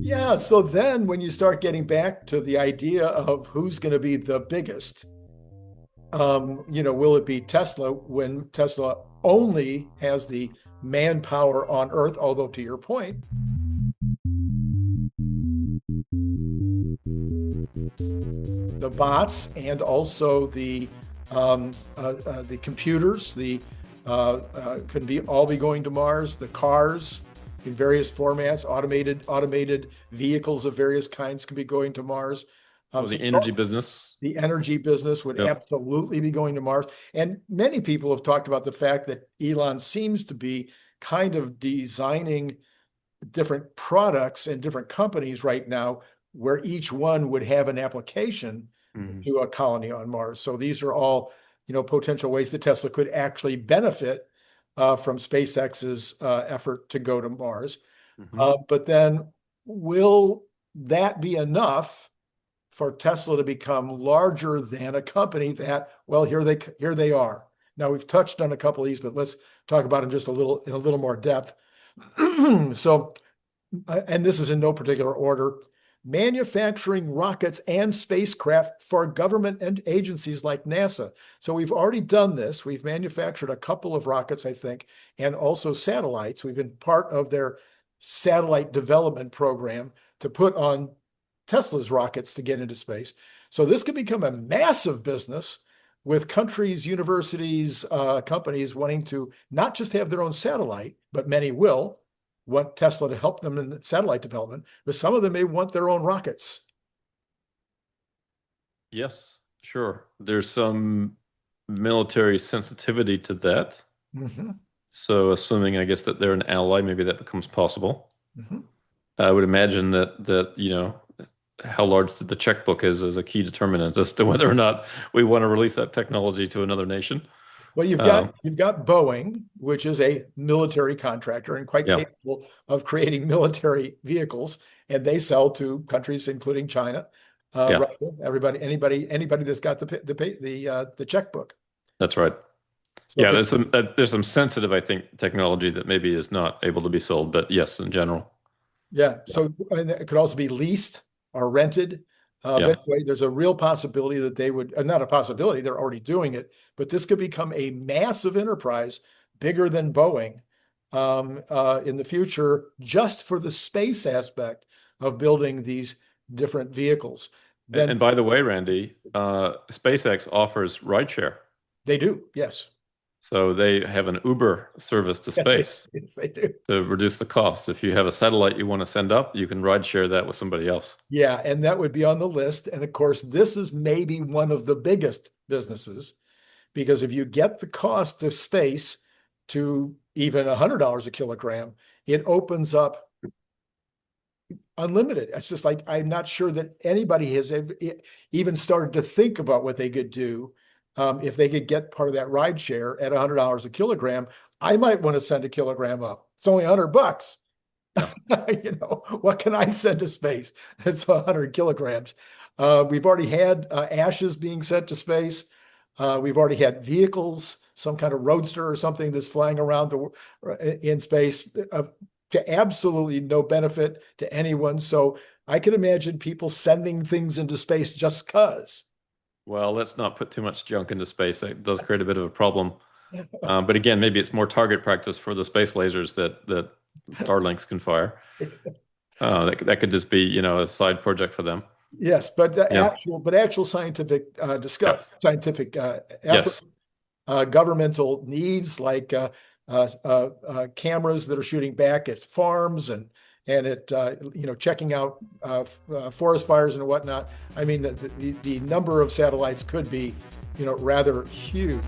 Yeah, so then when you start getting back to the idea of who's going to be the biggest, will it be Tesla when Tesla only has the manpower on Earth? Although, to your point, the bots and also the computers, could be all be going to Mars. The cars in various formats, automated vehicles of various kinds can be going to Mars. So the energy business. The energy business would Yep. absolutely be going to Mars. And many people have talked about the fact that Elon seems to be kind of designing different products and different companies right now where each one would have an application to a colony on Mars. So these are all, potential ways that Tesla could actually benefit from SpaceX's effort to go to Mars. But then will that be enough for Tesla to become larger than a company that, well, here they are. Now we've touched on a couple of these, but let's talk about them just in a little more depth. So, and this is in no particular order, manufacturing rockets and spacecraft for government and agencies like NASA. So we've already done this. We've manufactured a couple of rockets, I think, and also satellites. We've been part of their satellite development program to put on Tesla's rockets to get into space. So this could become a massive business with countries, universities, companies wanting to not just have their own satellite, but many will want Tesla to help them in satellite development, but some of them may want their own rockets. Yes, sure. There's some military sensitivity to that. So assuming, I guess, that they're an ally, maybe that becomes possible. I would imagine that how large the checkbook is a key determinant as to whether or not we want to release that technology to another nation. Well, you've got Boeing, which is a military contractor and quite capable of creating military vehicles, and they sell to countries including China, Russia, anybody that's got the checkbook. That's right. So there's some sensitive, I think, technology that maybe is not able to be sold, but yes, in general. Yeah. So and it could also be leased or rented. But anyway, there's a real possibility that they would, not a possibility, they're already doing it, but this could become a massive enterprise, bigger than Boeing, in the future, just for the space aspect of building these different vehicles. And by the way, Randy, SpaceX offers rideshare. They do, yes. So they have an Uber service to space. Yes, they do. To reduce the cost. If you have a satellite you want to send up, you can ride share that with somebody else. Yeah, and that would be on the list. And of course, this is maybe one of the biggest businesses, because if you get the cost of space to even $100 a kilogram, it opens up unlimited. It's just like, I'm not sure that anybody has even started to think about what they could do. If they could get part of that ride share at $100 a kilogram, I might want to send a kilogram up. It's only $100. What can I send to space? It's 100 kilograms. We've already had ashes being sent to space. We've already had vehicles, some kind of roadster or something that's flying around in space to absolutely no benefit to anyone. So I can imagine people sending things into space just because. Well, let's not put too much junk into space. That does create a bit of a problem. But again, maybe it's more target practice for the space lasers that Starlinks can fire. That could just be, a side project for them. Yes, but actual scientific scientific effort, governmental needs like cameras that are shooting back at farms and checking out forest fires and whatnot. I mean, the number of satellites could be, rather huge.